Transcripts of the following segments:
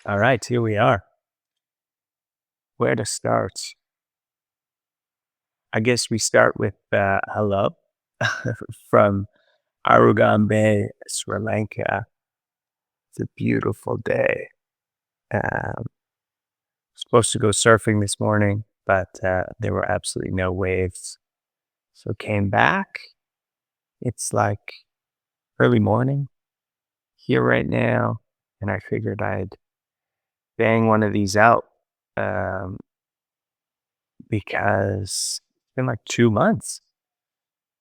All right, here we are. Where to start? I guess we start with hello from Aragon Bay, Sri Lanka. It's a beautiful day. Um, Supposed to go surfing this morning, but there were absolutely no waves. So came back. It's like early morning here right now, and I figured I'd bang one of these out um, because it's been like 2 months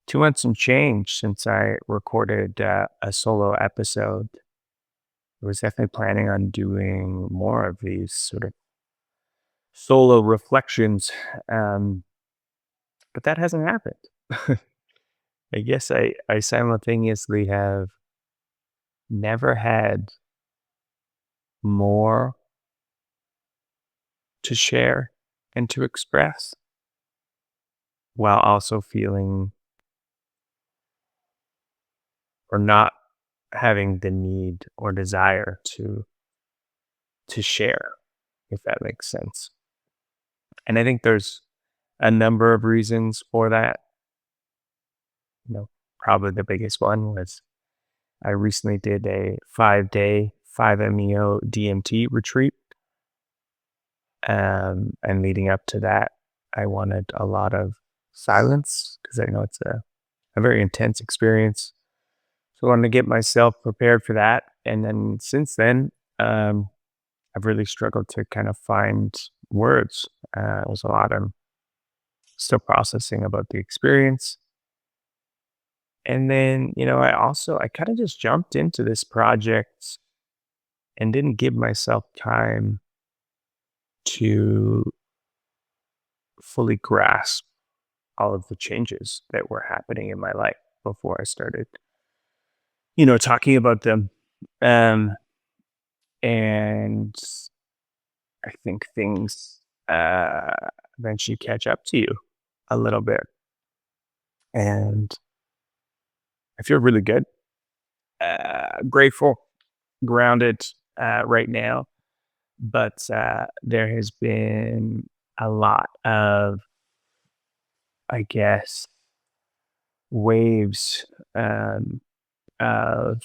2 months and change since I recorded a solo episode. I was definitely planning on doing more of these sort of solo reflections, um, but that hasn't happened. I guess I simultaneously have never had more to share and to express while also feeling or not having the need or desire to share, if that makes sense. And I think there's a number of reasons for that. Probably the biggest one was I recently did a 5-day 5-MeO DMT retreat. And leading up to that, I wanted a lot of silence because I know it's a very intense experience. So I wanted to get myself prepared for that. And then since then, um, I've really struggled to kind of find words. There's a lot I'm still processing about the experience. And then, I kind of just jumped into this project and didn't give myself time to fully grasp all of the changes that were happening in my life before I started, talking about them. Um, and I think things uh, eventually catch up to you a little bit. And I feel really good, grateful, grounded right now. But there has been a lot of, I guess, waves of,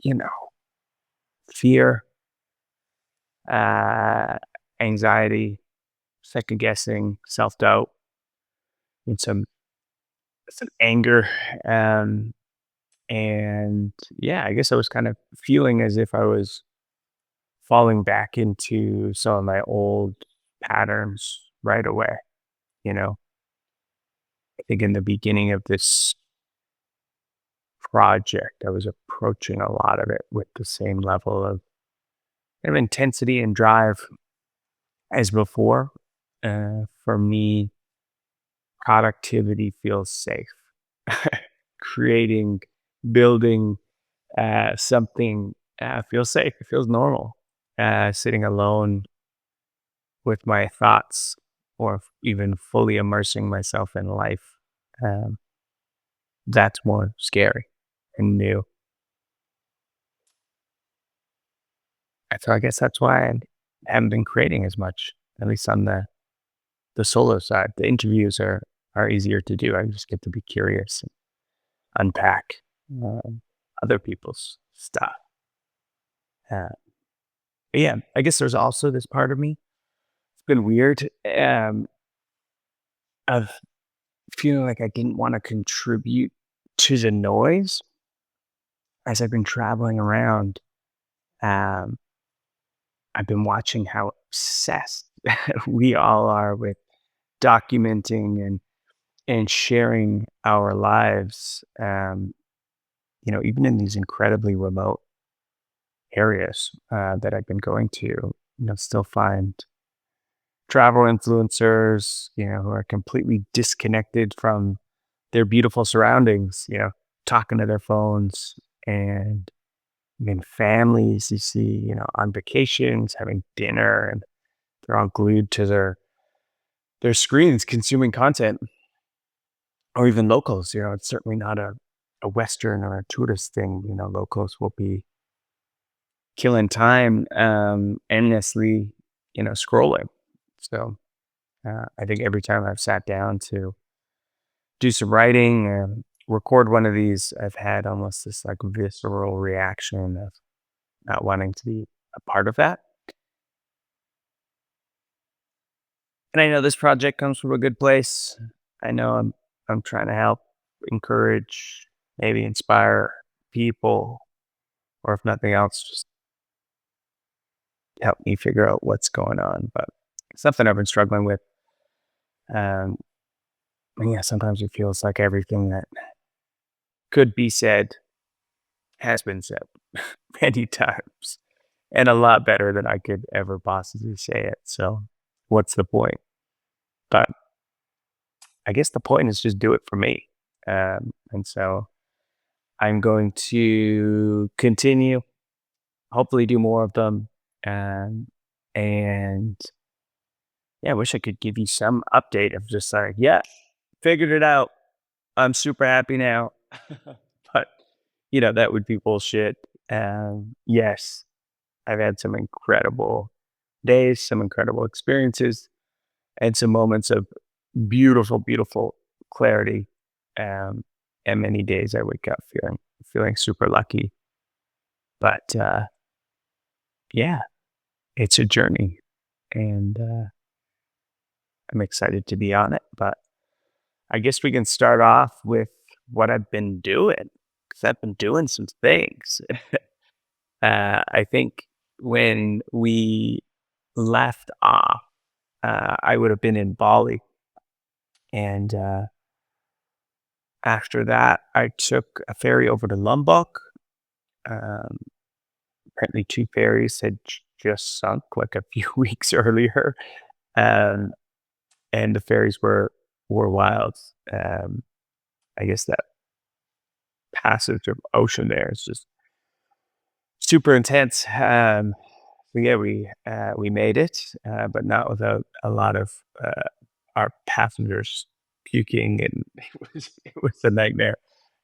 you know, fear, uh, anxiety, second guessing, self doubt, and some anger. Um, and yeah, I guess I was kind of feeling as if I was falling back into some of my old patterns right away. You know, I think in the beginning of this project, I was approaching a lot of it with the same level of intensity and drive as before. For me, productivity feels safe. Creating, building something feels safe. It feels normal. Sitting alone with my thoughts or even fully immersing myself in life, um, that's more scary and new. And so I guess that's why I haven't been creating as much, at least on the solo side. The interviews are easier to do. I just get to be curious and unpack um, other people's stuff. Uh, but yeah, I guess there's also this part of me. It's been weird of feeling like I didn't want to contribute to the noise as I've been traveling around. Um, I've been watching how obsessed we all are with documenting and sharing our lives. Even in these incredibly remote areas that I've been going to, still find travel influencers, who are completely disconnected from their beautiful surroundings, talking to their phones, and even families you see, on vacations, having dinner, and they're all glued to their screens consuming content, or even locals. It's certainly not a Western or a tourist thing. Locals will be killing time endlessly, scrolling. So I think every time I've sat down to do some writing and record one of these, I've had almost this like visceral reaction of not wanting to be a part of that. And I know this project comes from a good place. I know I'm trying to help encourage, maybe inspire people, or if nothing else, just help me figure out what's going on. But something I've been struggling with. Um, and yeah, sometimes it feels like everything that could be said has been said many times, and a lot better than I could ever possibly say it. So, what's the point? But I guess the point is just do it for me. And so I'm going to continue, hopefully do more of them. Um, and yeah, I wish I could give you some update of just like, yeah, figured it out. I'm super happy now. But, that would be bullshit. Yes, I've had some incredible days, some incredible experiences, and some moments of beautiful, beautiful clarity. Um, and many days I wake up feeling super lucky. But yeah, it's a journey, and I'm excited to be on it. But I guess we can start off with what I've been doing, because I've been doing some things. I think when we left off, I would have been in Bali, and after that, I took a ferry over to Lombok. Um, Apparently, two ferries had just sunk like a few weeks earlier, um, and the ferries were wild. Um, I guess that passage of ocean there is just super intense. So yeah, we made it, but not without a lot of our passengers puking, and it was a nightmare.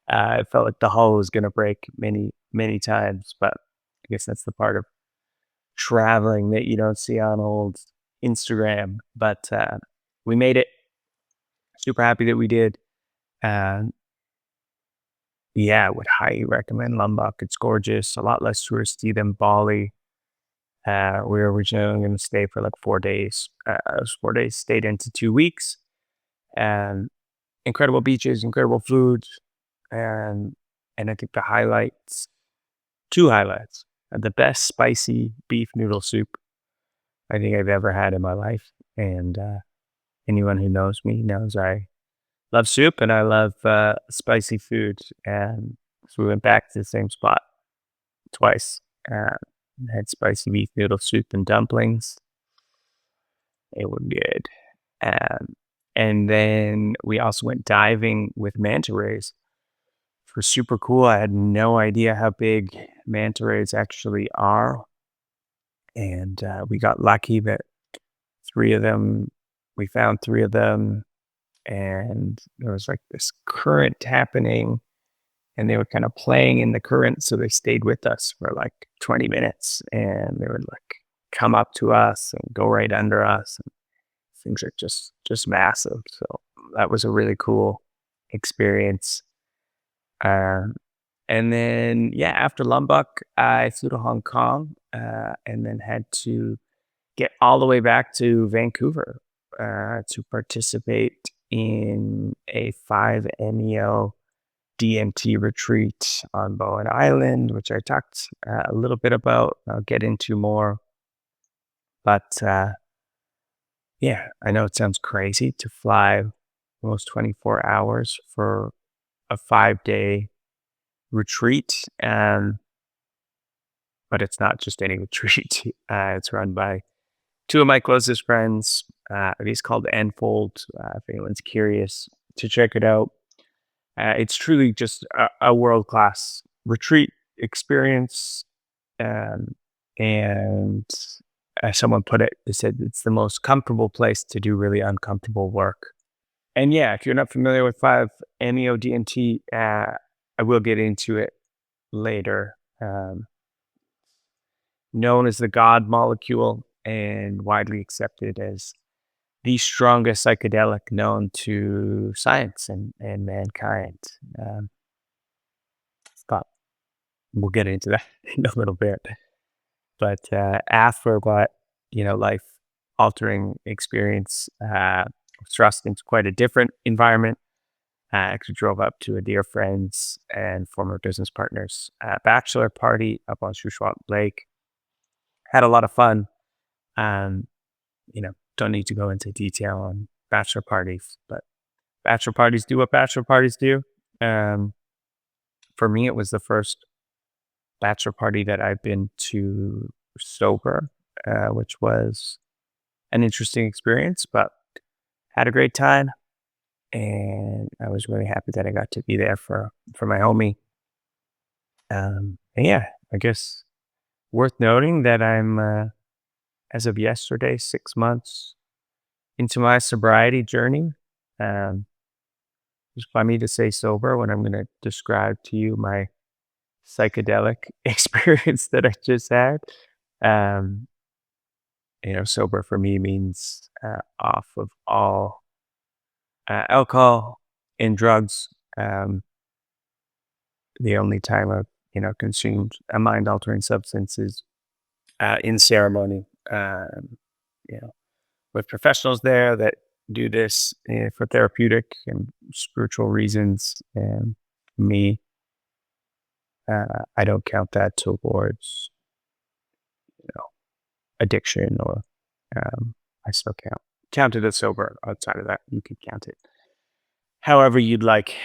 It felt like the hull was going to break many many times, but I guess that's the part of traveling that you don't see on old Instagram. But we made it. Super happy that we did. And yeah, would highly recommend Lombok. It's gorgeous, a lot less touristy than Bali. We were originally going to stay for like 4 days. Those 4 days stayed into 2 weeks, and incredible beaches, incredible food, and I think the highlights, two highlights, the best spicy beef noodle soup I think I've ever had in my life. And anyone who knows me knows I love soup and I love spicy food. And so we went back to the same spot twice. Uh, had spicy beef noodle soup and dumplings. It was good. And then we also went diving with manta rays. Which was super cool. I had no idea how big manta rays actually are. And we got lucky that three of them, we found three of them, and there was like this current happening, and they were kind of playing in the current, so they stayed with us for like 20 minutes, and they would like come up to us and go right under us, and things are just massive. So that was a really cool experience. um, and then yeah, after Lombok I flew to Hong Kong, and then had to get all the way back to Vancouver to participate in a 5-MEO DMT retreat on Bowen Island, which I talked a little bit about. I'll get into more. But yeah, I know it sounds crazy to fly almost 24 hours for a 5-day retreat. But it's not just any retreat. It's run by two of my closest friends. It is called ENFOLD. If anyone's curious to check it out, it's truly just a world class retreat experience. Um, and as someone put it, they said it's the most comfortable place to do really uncomfortable work. And yeah, if you're not familiar with 5-MeO DMT, I will get into it later. known as the God molecule and widely accepted as the strongest psychedelic known to science and mankind. Um, but we'll get into that in a little bit. But after what, life altering experience, was thrust into quite a different environment. I actually drove up to a dear friend's and former business partner's bachelor party up on Shuswap Lake. Had a lot of fun. Um, don't need to go into detail on bachelor parties, but bachelor parties do what bachelor parties do. Um, for me, it was the first bachelor party that I've been to sober, which was an interesting experience, but had a great time. And I was really happy that I got to be there for my homie. And yeah, I guess worth noting that I'm, as of yesterday, 6 months into my sobriety journey. Um, it's funny to say sober when I'm going to describe to you my psychedelic experience that I just had. Um, sober for me means off of all alcohol and drugs. The only time I've consumed a mind altering substance is in ceremony. You know, with professionals there that do this for therapeutic and spiritual reasons, and me, I don't count that towards addiction or I still count it as sober. Outside of that, you can count it however you'd like.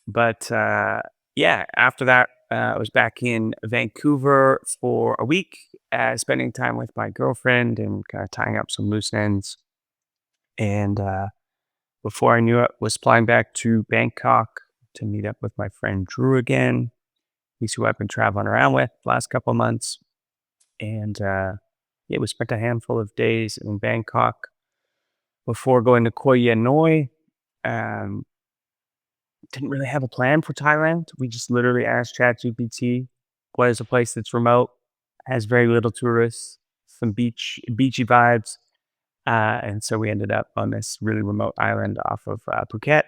But yeah, after that, I was back in Vancouver for a week, spending time with my girlfriend and kind of tying up some loose ends. And before I knew it, was flying back to Bangkok to meet up with my friend Drew again. He's who I've been traveling around with the last couple of months. And yeah, we spent a handful of days in Bangkok before going to Koh Noi. Um, didn't really have a plan for Thailand. We just literally asked ChatGPT, what is a place that's remote, has very little tourists, some beachy vibes. And so we ended up on this really remote island off of Phuket.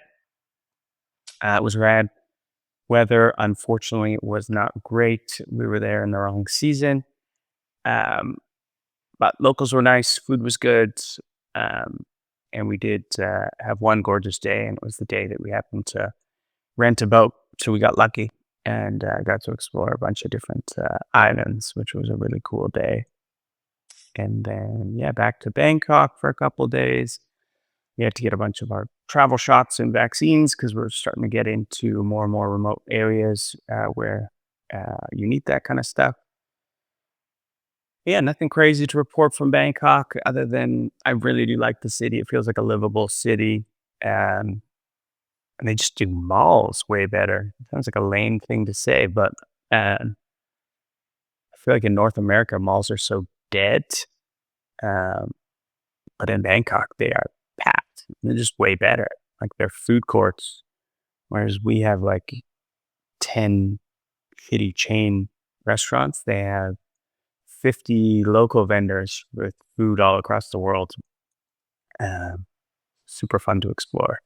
It was rad. Weather, unfortunately, was not great. We were there in the wrong season. Um, but locals were nice. Food was good. Um, and we did have one gorgeous day. And it was the day that we happened to rent a boat. So we got lucky and got to explore a bunch of different islands, which was a really cool day. And then, yeah, back to Bangkok for a couple of days. We had to get a bunch of our travel shots and vaccines because we're starting to get into more and more remote areas where you need that kind of stuff. Yeah, nothing crazy to report from Bangkok other than I really do like the city. It feels like a livable city. Um, and they just do malls way better. It sounds like a lame thing to say, but I feel like in North America, malls are so dead. Um, but in Bangkok, they are packed. They're just way better. Like they're food courts, whereas we have like 10 shitty chain restaurants. They have 50 local vendors with food all across the world. Um, super fun to explore.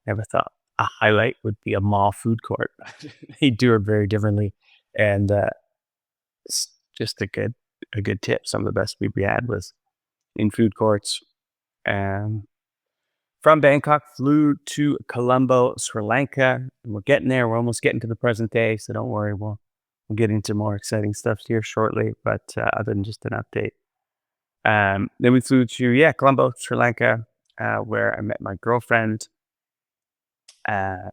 Never thought a highlight would be a mall food court. They do it very differently, and it's just a good tip. Some of the best we had was in food courts. Um, from Bangkok, flew to Colombo, Sri Lanka. And we're getting there. We're almost getting to the present day, so don't worry. We'll get into more exciting stuff here shortly. But other than just an update, then we flew to Colombo, Sri Lanka, where I met my girlfriend,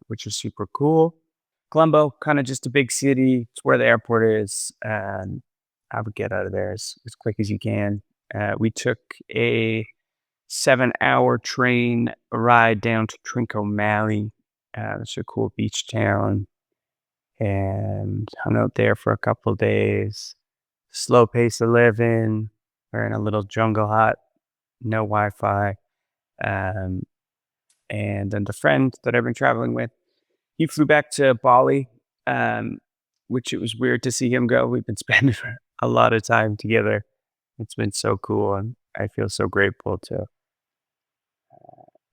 which was super cool. Colombo, kind of just a big city. It's where the airport is. And I would get out of there as quick as you can. We took a 7-hour train ride down to Trincomalee. It's a cool beach town. And hung out there for a couple of days. Slow pace of living. We're in a little jungle hut. No Wi-Fi. And then the friend that I've been traveling with, he flew back to Bali, which it was weird to see him go. We've been spending a lot of time together. It's been so cool, and I feel so grateful to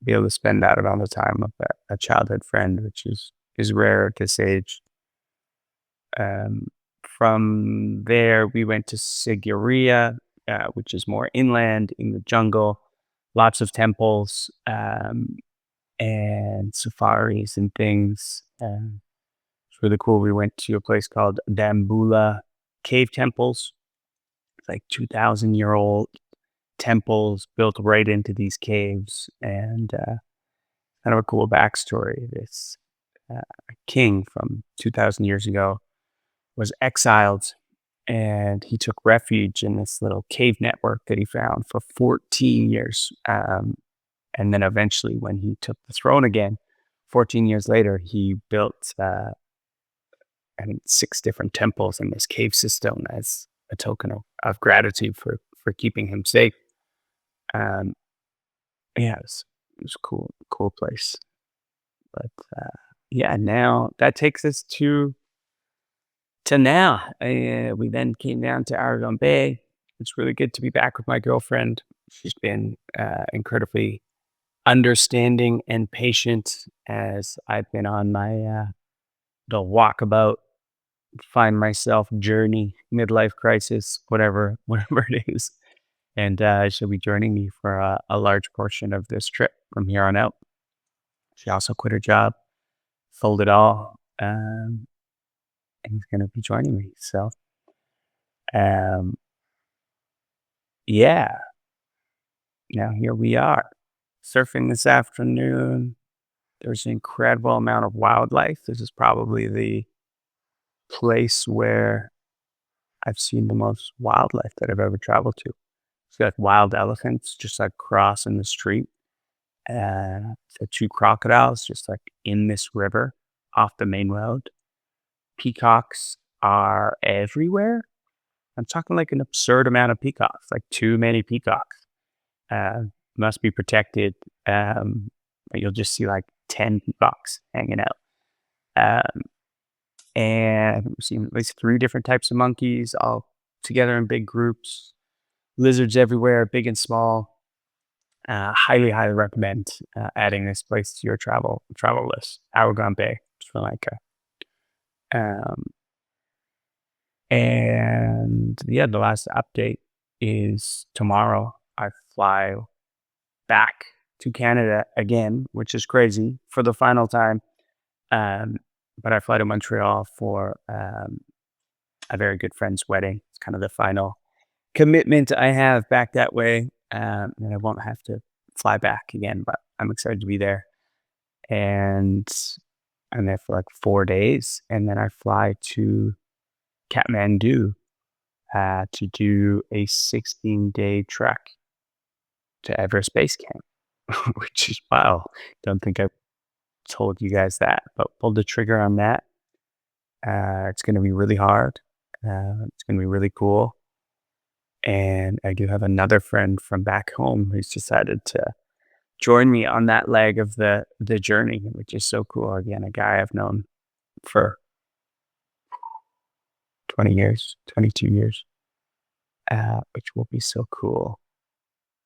be able to spend that amount of time with a childhood friend, which is rare at this age. Um, from there, we went to Sigiriya, which is more inland in the jungle, lots of temples and safaris and things. It's really cool. We went to a place called Dambula Cave Temples. It's like 2,000-year-old temples built right into these caves, and kind of a cool backstory. This king from 2,000 years ago was exiled, and he took refuge in this little cave network that he found for 14 years. And then eventually, when he took the throne again, 14 years later, he built, I think, 6 different temples in this cave system as a token of gratitude for keeping him safe. Um, yeah, it was a cool place. But yeah, now that takes us to now. We then came down to Aragon Bay. It's really good to be back with my girlfriend. She's been incredibly understanding and patient as I've been on my the walkabout, find myself journey, midlife crisis, whatever it is. And she'll be joining me for a large portion of this trip from here on out. She also quit her job, sold it all, and is going to be joining me. So, um, yeah, now here we are, surfing this afternoon. There's an incredible amount of wildlife. This is probably the place where I've seen the most wildlife that I've ever traveled to. It's got wild elephants just like crossing the street. The 2 crocodiles just like in this river off the main road. Peacocks are everywhere. I'm talking like an absurd amount of peacocks, like too many peacocks. Uh, must be protected. But you'll just see like 10 peacocks hanging out. Um, and we've seen at least 3 different types of monkeys all together in big groups. Lizards everywhere, big and small. Highly recommend adding this place to your travel list. Aragon Bay, Sri Lanka. Um, and yeah, the last update is tomorrow. I fly back to Canada again, which is crazy for the final time. But I fly to Montreal for a very good friend's wedding. It's kind of the final commitment I have back that way. And I won't have to fly back again, but I'm excited to be there. And I'm there for like 4 days. And then I fly to Kathmandu to do a 16-day trek to Everest Base Camp, which is wow. Don't think I've told you guys that, but pulled the trigger on that. It's going to be really hard. It's going to be really cool. And I do have another friend from back home who's decided to join me on that leg of the journey, which is so cool. Again, a guy I've known for 20 years, 22 years, which will be so cool.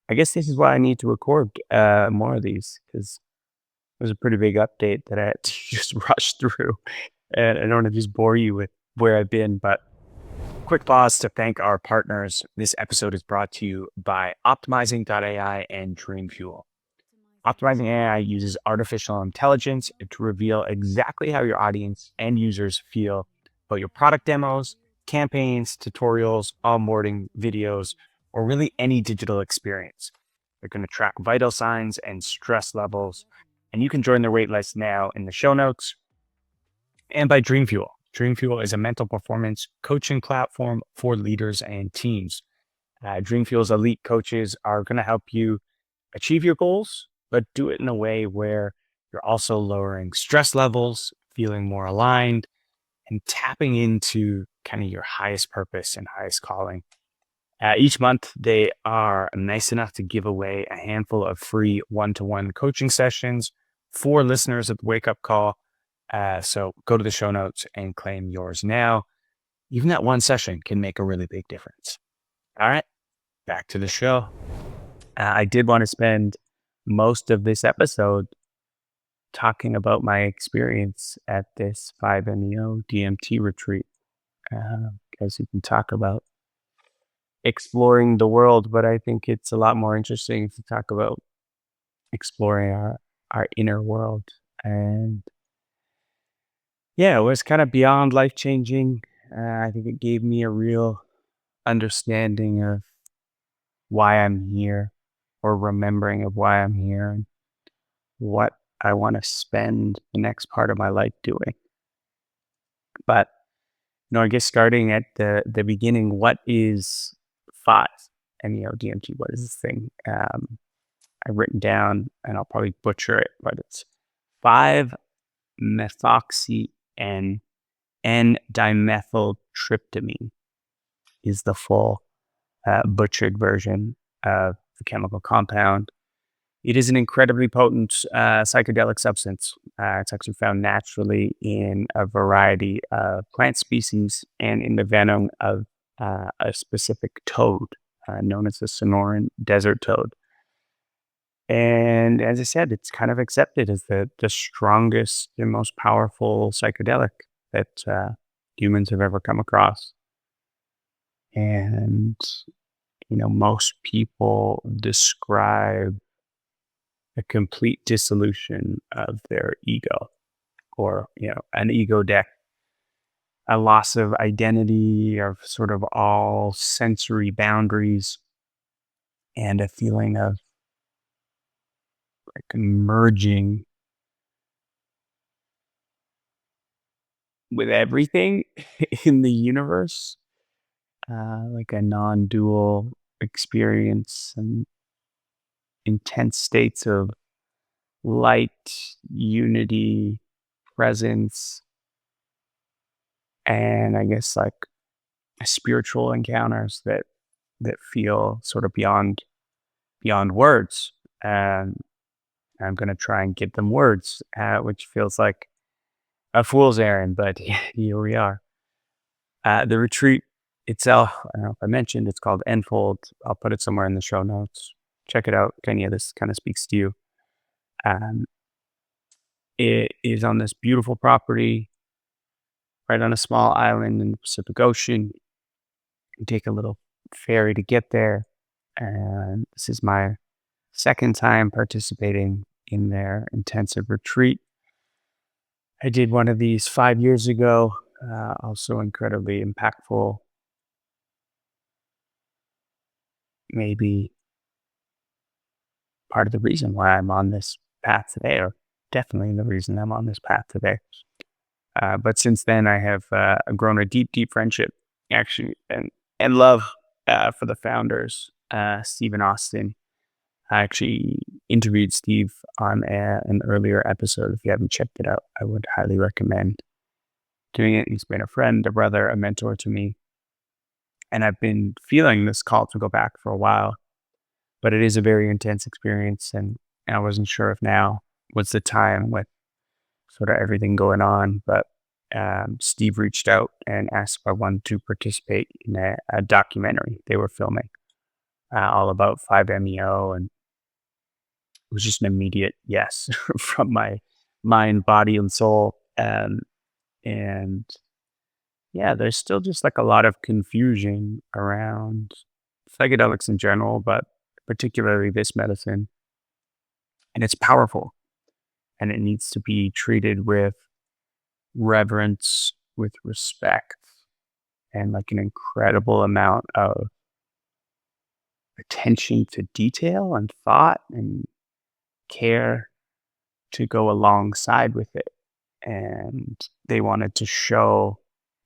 I guess this is why I need to record more of these, because it was a pretty big update that I had to just rush through. And I don't want to just bore you with where I've been, but quick pause to thank our partners. This episode is brought to you by Optimizing.ai and DreamFuel. Optimizing AI uses artificial intelligence to reveal exactly how your audience and users feel about your product demos, campaigns, tutorials, onboarding videos, or really any digital experience. They're going to track vital signs and stress levels, and you can join their waitlist now in the show notes. And by DreamFuel. DreamFuel is a mental performance coaching platform for leaders and teams. DreamFuel's elite coaches are going to help you achieve your goals, but do it in a way where you're also lowering stress levels, feeling more aligned, and tapping into kind of your highest purpose and highest calling. Each month, they are nice enough to give away a handful of free one-to-one coaching sessions for listeners of the Wake Up Call. So go to the show notes and claim yours now. Even that one session can make a really big difference. All right, back to the show. I did want to spend most of this episode talking about my experience at this 5-MeO DMT retreat, because you can talk about exploring the world, but I think it's a lot more interesting to talk about exploring our inner world. And yeah, it was kind of beyond life changing. I think it gave me a real understanding of why I'm here, or remembering of why I'm here, and what I want to spend the next part of my life doing. But I guess starting at the beginning, what is five MEO DMT? What is this thing? I've written down, and I'll probably butcher it, but it's 5-methoxy N-dimethyltryptamine is the full butchered version of the chemical compound. It is an incredibly potent psychedelic substance. It's actually found naturally in a variety of plant species and in the venom of a specific toad known as the Sonoran desert toad. And as I said, it's kind of accepted as the strongest and most powerful psychedelic that humans have ever come across. And, most people describe a complete dissolution of their ego, or, an ego death, a loss of identity, of sort of all sensory boundaries, and a feeling of like merging with everything in the universe, like a non-dual experience and intense states of light, unity, presence, and I guess like spiritual encounters that feel sort of beyond words. And I'm gonna try and give them words, which feels like a fool's errand, but here we are. The retreat itself, I don't know if I mentioned, it's called ENFOLD. I'll put it somewhere in the show notes. Check it out if any of this kind of speaks to you. Um, it is on this beautiful property right on a small island in the Pacific Ocean. You take a little ferry to get there. And this is my second time participating in their intensive retreat. I did one of these 5 years ago, also incredibly impactful. Maybe part of the reason why I'm on this path today, or definitely the reason I'm on this path today. But since then, I have grown a deep, deep friendship, actually, and love for the founders, Steve and Austin. I actually interviewed Steve on an earlier episode. If you haven't checked it out, I would highly recommend doing it. He's been a friend, a brother, a mentor to me. And I've been feeling this call to go back for a while, but it is a very intense experience. And I wasn't sure if now was the time with sort of everything going on. But Steve reached out and asked if I wanted to participate in a documentary they were filming all about 5-MeO. And it was just an immediate yes from my mind, body, and soul. And yeah, there's still just like a lot of confusion around psychedelics in general, but particularly this medicine. And it's powerful, and it needs to be treated with reverence, with respect, and like an incredible amount of attention to detail and thought and care to go alongside with it. And they wanted to show,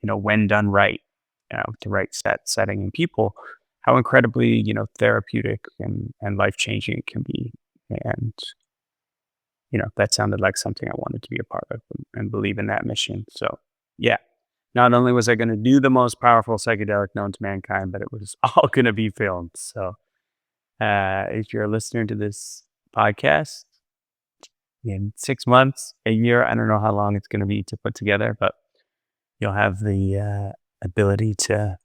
when done right, the right setting and people, how incredibly, therapeutic and life changing it can be. And, that sounded like something I wanted to be a part of and believe in that mission. So, yeah, not only was I going to do the most powerful psychedelic known to mankind, but it was all going to be filmed. So, if you're a listener to this podcast, in 6 months, a year, I don't know how long it's going to be to put together, but you'll have the ability to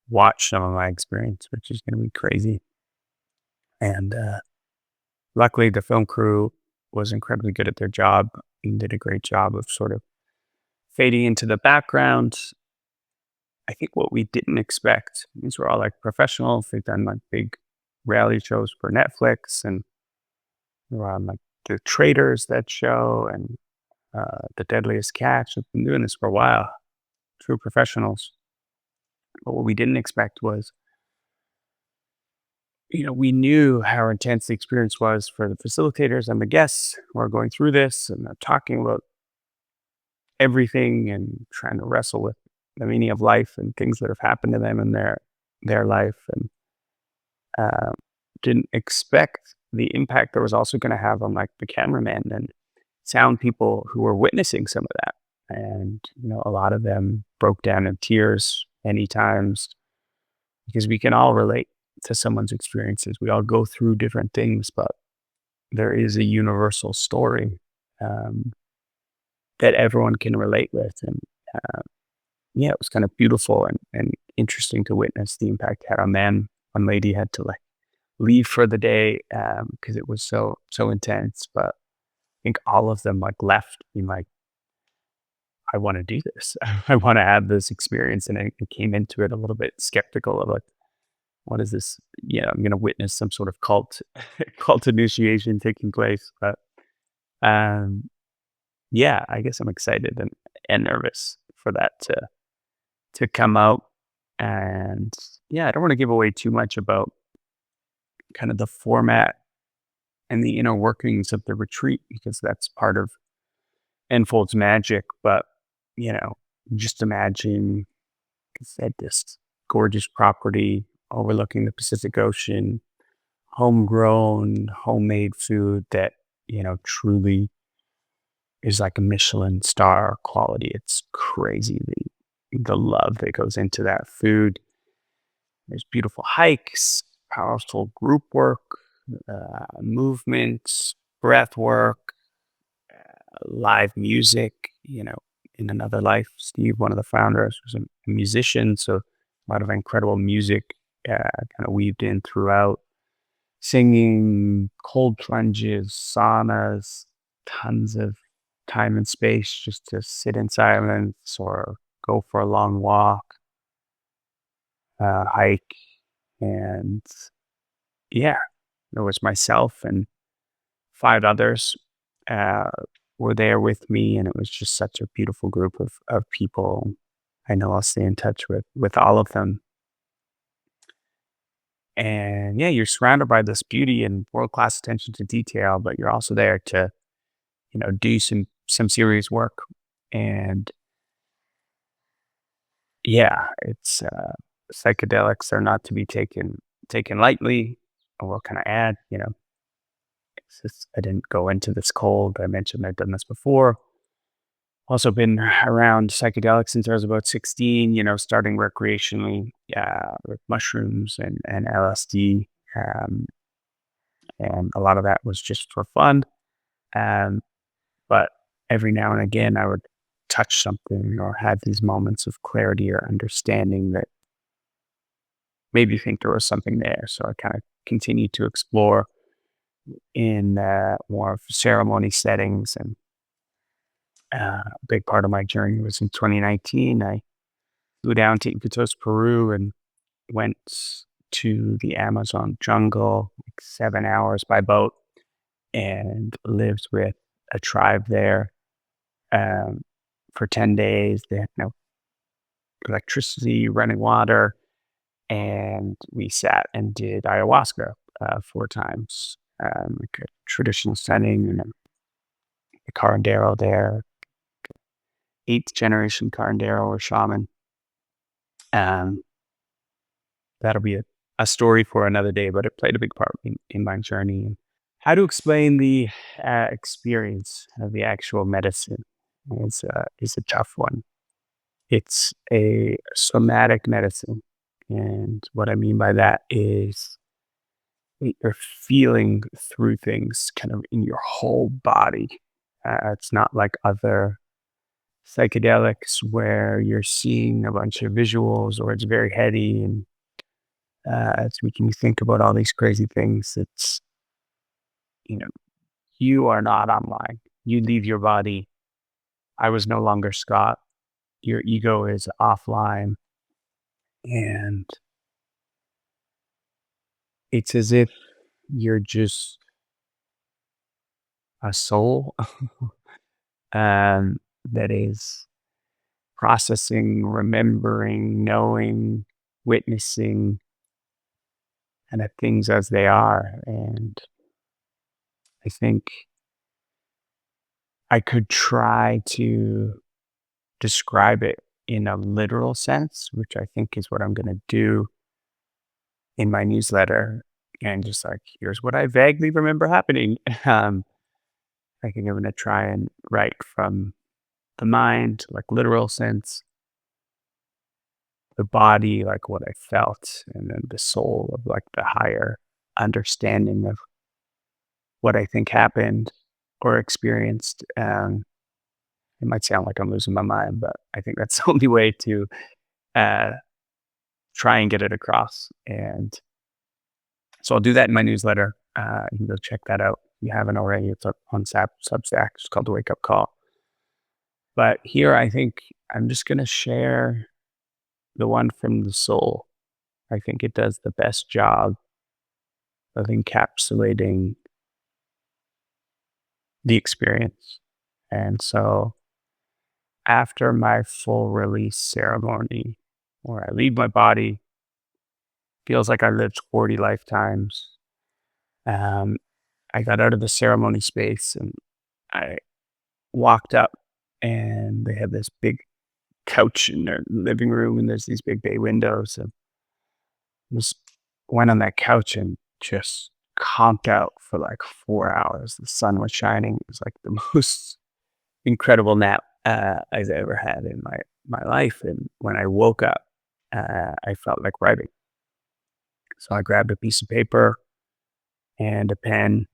watch some of my experience, which is going to be crazy. And luckily, the film crew was incredibly good at their job and did a great job of sort of fading into the background. I think what we didn't expect, these were all like professionals. They've done like big reality shows for Netflix, and they were on like the Traders, that show, and The Deadliest Catch. They've been doing this for a while, true professionals. But what we didn't expect was, we knew how intense the experience was for the facilitators and the guests who are going through this and they're talking about everything and trying to wrestle with the meaning of life and things that have happened to them in their life, and uh, didn't expect the impact that was also going to have on like the cameramen and sound people who were witnessing some of that. And a lot of them broke down in tears many times because we can all relate to someone's experiences. We all go through different things, but there is a universal story um, that everyone can relate with. And uh, yeah, it was kind of beautiful and interesting to witness the impact it had on them. One lady had to like leave for the day because it was so intense. But I think all of them like left being like, I want to do this. I want to have this experience. And I came into it a little bit skeptical of like, what is this? Yeah, I'm going to witness some sort of cult initiation taking place. But um, yeah, I guess I'm excited and nervous for that to come out. And yeah, I don't want to give away too much about kind of the format and the inner workings of the retreat because that's part of ENFOLD's magic. But you know, just imagine, like I said, this gorgeous property overlooking the Pacific Ocean, homegrown, homemade food that truly is like a Michelin star quality. It's crazy the love that goes into that food. There's beautiful hikes, powerful group work, movements, breath work, live music. In another life, Steve, one of the founders, was a musician, so a lot of incredible music kind of weaved in throughout. Singing, cold plunges, saunas, tons of time and space just to sit in silence or go for a long walk, hike. And yeah, there was myself and five others uh, were there with me. And it was just such a beautiful group of people. I know I'll stay in touch with all of them. And yeah, you're surrounded by this beauty and world class attention to detail, but you're also there to do some serious work. And yeah, it's psychedelics are not to be taken lightly. What can I add? It's just, I didn't go into this cold. I mentioned I've done this before. Also been around psychedelics since I was about 16, starting recreationally with mushrooms and LSD. Um, and a lot of that was just for fun. Um, but every now and again, I would touch something or have these moments of clarity or understanding that made me think there was something there. So I kind of continued to explore in more of ceremony settings. And a big part of my journey was in 2019. I flew down to Iquitos, Peru, and went to the Amazon jungle, like 7 hours by boat, and lived with a tribe there um, for 10 days. They had no electricity, running water, and we sat and did ayahuasca 4 times, like a traditional setting, and a curandero there, eighth generation curandero or shaman. Um, that'll be a story for another day, but it played a big part in my journey. How to explain the experience of the actual medicine is a tough one. It's a somatic medicine. And what I mean by that is you're feeling through things kind of in your whole body. It's not like other psychedelics where you're seeing a bunch of visuals or it's very heady and it's making you think about all these crazy things. It's, you know, you are not online. You leave your body. I was no longer Scott. Your ego is offline. And it's as if you're just a soul that is processing, remembering, knowing, witnessing, and at things as they are. And I think I could try to describe it in a literal sense, which I think is what I'm going to do in my newsletter. And just like, here's what I vaguely remember happening. I think I'm going to try and write from the mind, like literal sense, the body, like what I felt, and then the soul of like the higher understanding of what I think happened or experienced. It might sound like I'm losing my mind, but I think that's the only way to uh, try and get it across. And so I'll do that in my newsletter. You can go check that out if you haven't already. It's up on Substack. It's called The Wake Up Call. But here, I think I'm just going to share the one from the soul. I think it does the best job of encapsulating the experience. And so after my full release ceremony, where I leave my body, feels like I lived 40 lifetimes. Um, I got out of the ceremony space and I walked up, and they had this big couch in their living room, and there's these big bay windows. And just went on that couch and just conked out for like 4 hours. The sun was shining. It was like the most incredible nap I've ever had in my life. And when I woke up, I felt like writing. So I grabbed a piece of paper and a pen,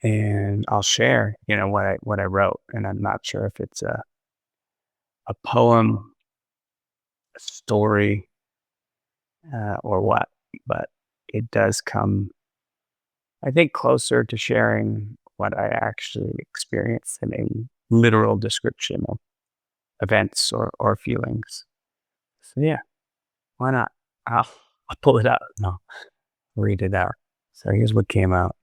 and I'll share, what I wrote. And I'm not sure if it's a poem, a story, or what, but it does come, I think, closer to sharing what I actually experienced than a literal description of events or feelings. So yeah, why not? I'll, I'll pull it out. No, read it out. So here's what came out.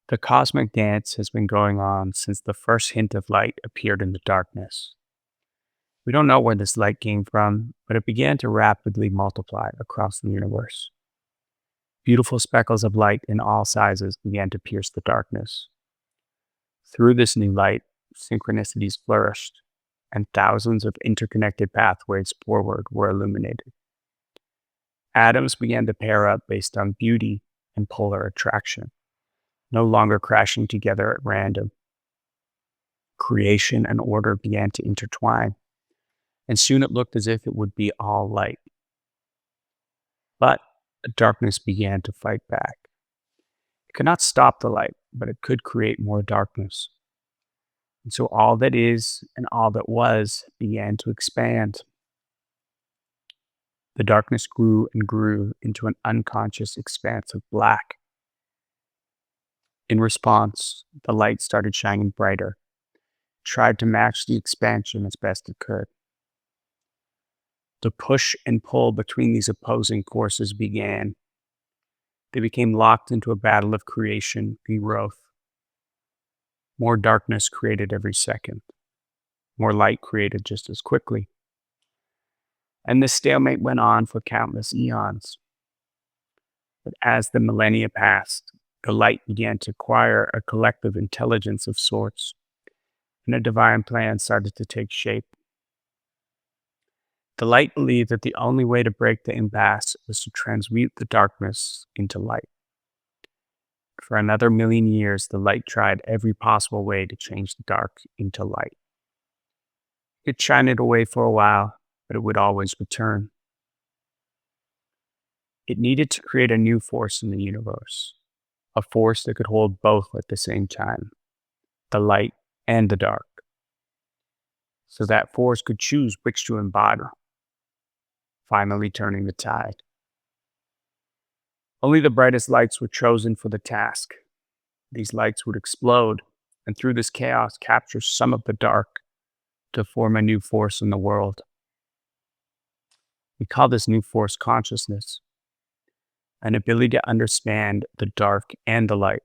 The cosmic dance has been going on since the first hint of light appeared in the darkness. We don't know where this light came from, but it began to rapidly multiply across the universe. Beautiful speckles of light in all sizes began to pierce the darkness. Through this new light, synchronicities flourished, and thousands of interconnected pathways forward were illuminated. Atoms began to pair up based on beauty and polar attraction, no longer crashing together at random. Creation and order began to intertwine, and soon it looked as if it would be all light. But darkness began to fight back. It could not stop the light, but it could create more darkness. And so all that is and all that was began to expand. The darkness grew and grew into an unconscious expanse of black. In response, the light started shining brighter, tried to match the expansion as best it could. The push and pull between these opposing forces began. They became locked into a battle of creation and growth. More darkness created every second. More light created just as quickly. And this stalemate went on for countless eons. But as the millennia passed, the light began to acquire a collective intelligence of sorts, and a divine plan started to take shape. The light believed that the only way to break the impasse was to transmute the darkness into light. For another million years, the light tried every possible way to change the dark into light. It shined it away for a while, but it would always return. It needed to create a new force in the universe, a force that could hold both at the same time, the light and the dark. so that force could choose which to embody, finally turning the tide. Only the brightest lights were chosen for the task. These lights would explode, and through this chaos, capture some of the dark to form a new force in the world. We call this new force consciousness, an ability to understand the dark and the light.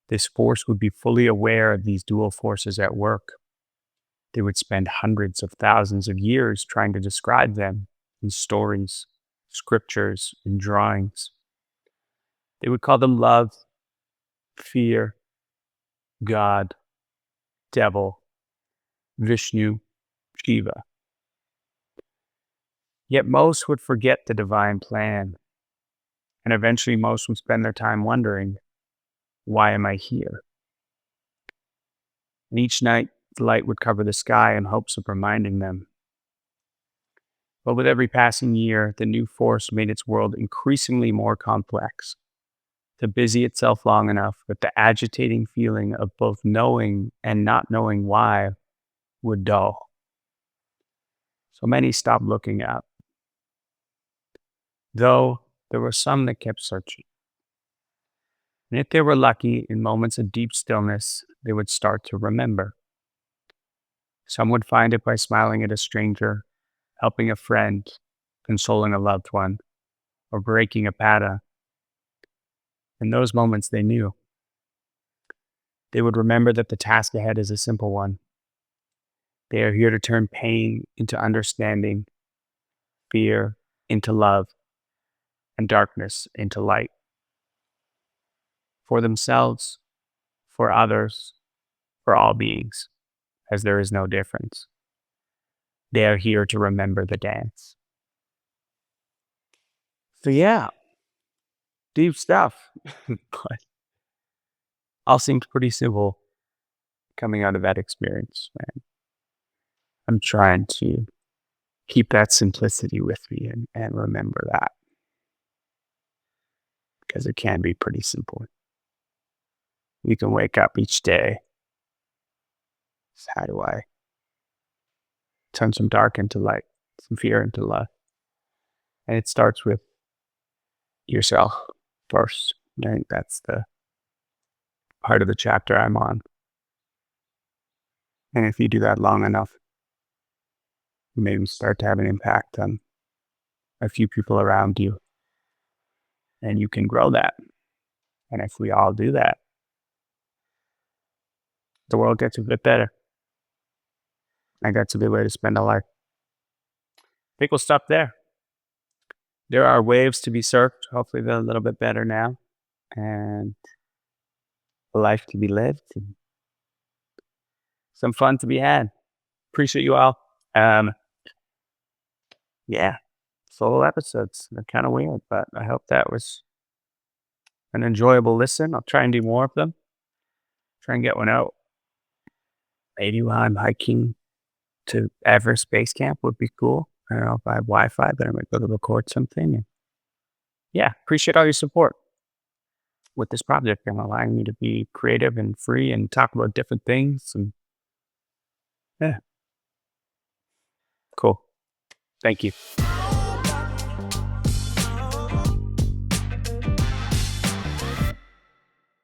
This force would be fully aware of these dual forces at work. They would spend hundreds of thousands of years trying to describe them in stories, scriptures, and drawings. They would call them love, fear, God, devil, Vishnu, Shiva. Yet most would forget the divine plan, and eventually most would spend their time wondering, why am I here? And each night, the light would cover the sky in hopes of reminding them. But with every passing year, the new force made its world increasingly more complex. To busy itself long enough with the agitating feeling of both knowing and not knowing why would dull. So many stopped looking up, though there were some that kept searching. And if they were lucky, in moments of deep stillness, they would start to remember. Some would find it by smiling at a stranger, helping a friend, consoling a loved one, or breaking a pattern. In those moments, they knew. They would remember that the task ahead is a simple one. They are here to turn pain into understanding, fear into love, and darkness into light. For themselves, for others, for all beings, as there is no difference. They are here to remember the dance. So yeah, deep stuff. But all seems pretty simple coming out of that experience, man. I'm trying to keep that simplicity with me and remember that, because it can be pretty simple. You can wake up each day. So how do I turn some dark into light, some fear into love? And it starts with yourself first. I think that's the part of the chapter I'm on. And if you do that long enough, you maybe start to have an impact on a few people around you. And you can grow that. And if we all do that, the world gets a bit better. And that's a good way to spend a life. I think we'll stop there. There are waves to be surfed. Hopefully they're a little bit better now. And a life to be lived. And some fun to be had. Appreciate you all. Yeah. Solo episodes. They're kind of weird, but I hope that was an enjoyable listen. I'll try and do more of them. Try and get one out. Maybe while I'm hiking to Everest Base Camp would be cool. I don't know if I have Wi-Fi, but I might go to record something. And yeah, appreciate all your support with this project and allowing me to be creative and free and talk about different things. And yeah, cool. Thank you.